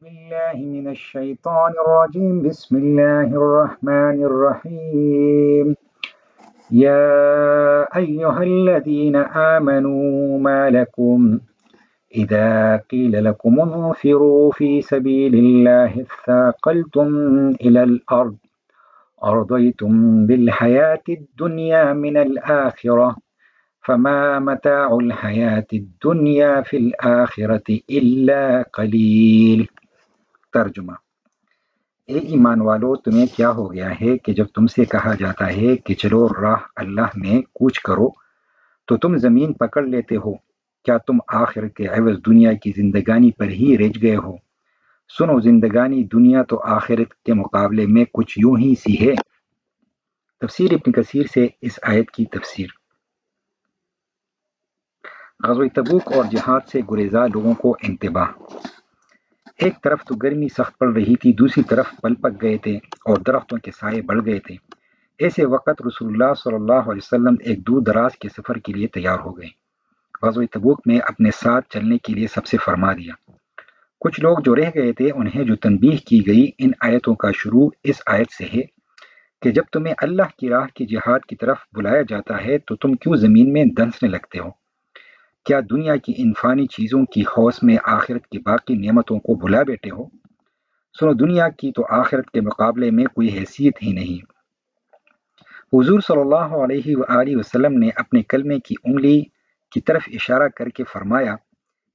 بالله من الشيطان الرجيم بسم الله الرحمن الرحيم يا أيها الذين آمنوا ما لكم إذا قيل لكم انفروا في سبيل الله اثاقلتم إلى الأرض أرضيتم بالحياة الدنيا من الآخرة فما متاع الحیات الدنیا فی الآخرۃ الا قلیل۔ ترجمہ: اے ایمان والو، تمہیں کیا ہو گیا ہے کہ جب تم سے کہا جاتا ہے کہ چلو راہ اللہ میں کوچ کرو تو تم زمین پکڑ لیتے ہو؟ کیا تم آخرت کے عوض دنیا کی زندگانی پر ہی رچ گئے ہو؟ سنو، زندگانی دنیا تو آخرت کے مقابلے میں کچھ یوں ہی سی ہے۔ تفسیر ابن کثیر سے اس آیت کی تفسیر۔ غزوہ تبوک اور جہاد سے گریزاں لوگوں کو انتباہ۔ ایک طرف تو گرمی سخت پڑ رہی تھی، دوسری طرف پل پک گئے تھے اور درختوں کے سائے بڑھ گئے تھے۔ ایسے وقت رسول اللہ صلی اللہ علیہ وسلم ایک دور دراز کے سفر کے لیے تیار ہو گئے۔ غزوہ تبوک میں اپنے ساتھ چلنے کے لیے سب سے فرما دیا۔ کچھ لوگ جو رہ گئے تھے انہیں جو تنبیہ کی گئی ان آیتوں کا شروع اس آیت سے ہے کہ جب تمہیں اللہ کی راہ کی جہاد کی طرف بلایا جاتا ہے تو تم کیوں زمین میں دنسنے لگتے ہو؟ کیا دنیا کی ان فانی چیزوں کی ہوس میں آخرت کی باقی نعمتوں کو بھلا بیٹھے ہو؟ سنو، دنیا کی تو آخرت کے مقابلے میں کوئی حیثیت ہی نہیں۔ حضور صلی اللہ علیہ وآلہ وسلم نے اپنے کلمے کی انگلی کی طرف اشارہ کر کے فرمایا،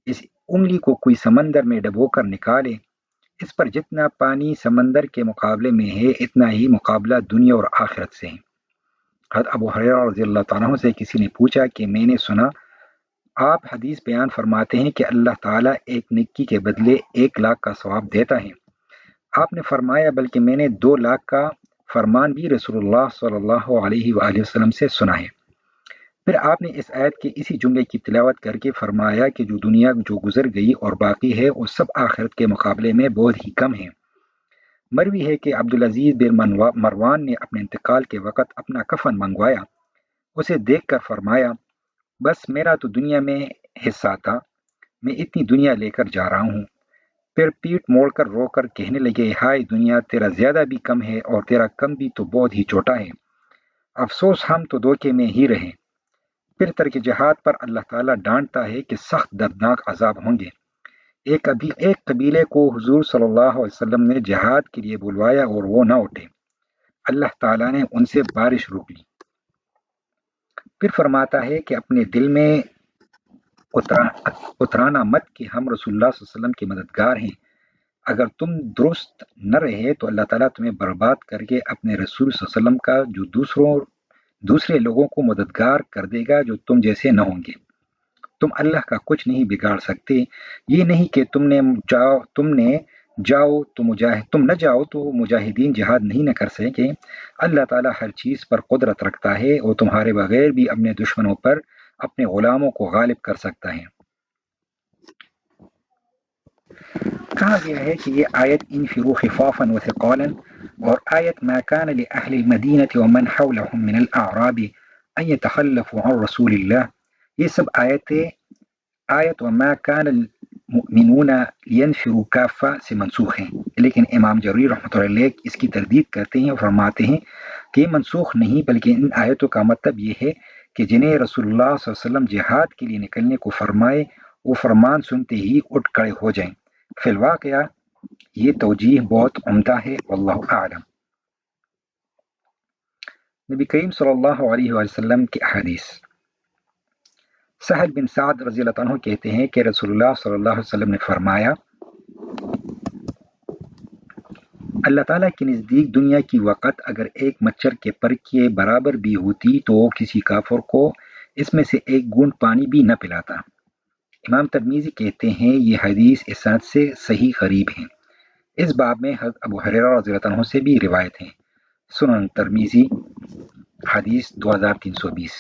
اس انگلی کو کوئی سمندر میں ڈبو کر نکالے، اس پر جتنا پانی سمندر کے مقابلے میں ہے اتنا ہی مقابلہ دنیا اور آخرت سے ہے۔ حضرت ابو ہریرہ رضی اللہ تعالیٰ عنہ سے کسی نے پوچھا کہ میں نے سنا آپ حدیث بیان فرماتے ہیں کہ اللہ تعالیٰ ایک نیکی کے بدلے 1,00,000 کا ثواب دیتا ہے۔ آپ نے فرمایا بلکہ میں نے 2,00,000 کا فرمان بھی رسول اللہ صلی اللہ علیہ وآلہ وسلم سے سنا ہے۔ پھر آپ نے اس آیت کے اسی جملے کی تلاوت کر کے فرمایا کہ جو دنیا جو گزر گئی اور باقی ہے وہ سب آخرت کے مقابلے میں بہت ہی کم ہے۔ مروی ہے کہ عبدالعزیز بن مروان نے اپنے انتقال کے وقت اپنا کفن منگوایا، اسے دیکھ کر فرمایا بس میرا تو دنیا میں حصہ تھا، میں اتنی دنیا لے کر جا رہا ہوں۔ پھر پیٹ موڑ کر رو کر کہنے لگے، ہائے دنیا، تیرا زیادہ بھی کم ہے اور تیرا کم بھی تو بہت ہی چھوٹا ہے، افسوس ہم تو دھوکے میں ہی رہے۔ پھر ترک جہاد پر اللہ تعالیٰ ڈانٹتا ہے کہ سخت دردناک عذاب ہوں گے۔ ایک قبیلے کو حضور صلی اللہ علیہ وسلم نے جہاد کے لیے بلوایا اور وہ نہ اٹھے، اللہ تعالیٰ نے ان سے بارش روک لی۔ پھر فرماتا ہے کہ اپنے دل میں اترانا مت کہ ہم رسول اللہ صلی اللہ علیہ وسلم کے مددگار ہیں، اگر تم درست نہ رہے تو اللہ تعالیٰ تمہیں برباد کر کے اپنے رسول صلی اللہ علیہ وسلم کا جو دوسرے لوگوں کو مددگار کر دے گا جو تم جیسے نہ ہوں گے۔ تم اللہ کا کچھ نہیں بگاڑ سکتے، یہ نہیں کہ تم نہ جاؤ تو مجاہدین جہاد نہیں نہ کر سکیں۔ اللہ تعالیٰ ہر چیز پر قدرت رکھتا ہے اور تمہارے بغیر بھی اپنے دشمنوں پر اپنے غلاموں کو غالب کر سکتا ہے۔ کہا گیا ہے کہ یہ آیت انفروا خفافا وثقالا اور آیت ما كان لأهل المدینة ومن حولهم من الاعراب ان يتخلفوا عن رسول اللہ، یہ سب آیت وما كان المؤمنون لينفروا كافة سے منسوخ ہیں، لیکن امام جریر رحمۃ اللہ علیہ اس کی تردید کرتے ہیں اور فرماتے ہیں کہ یہ منسوخ نہیں بلکہ ان آیتوں کا مطلب یہ ہے کہ جنہیں رسول اللہ صلی اللہ علیہ وسلم جہاد کے لیے نکلنے کو فرمائے وہ فرمان سنتے ہی اٹھ کھڑے ہو جائیں۔ فی الواقعہ یہ توجیہ بہت عمدہ ہے، واللہ اعلم۔ نبی کریم صلی اللہ علیہ وسلم کی احادیث۔ سہل بن سعد رضی اللہ عنہ کہتے ہیں کہ رسول اللہ صلی اللہ علیہ وسلم نے فرمایا، اللہ تعالیٰ کے نزدیک دنیا کی وقت اگر ایک مچھر کے پر کے برابر بھی ہوتی تو کسی کافر کو اس میں سے ایک گھونٹ پانی بھی نہ پلاتا۔ امام ترمذی کہتے ہیں یہ حدیث اسناد سے صحیح قریب ہے۔ اس باب میں حضرت ابو ہریرہ رضی اللہ عنہ سے بھی روایت ہے۔ سنن ترمذی حدیث 2320۔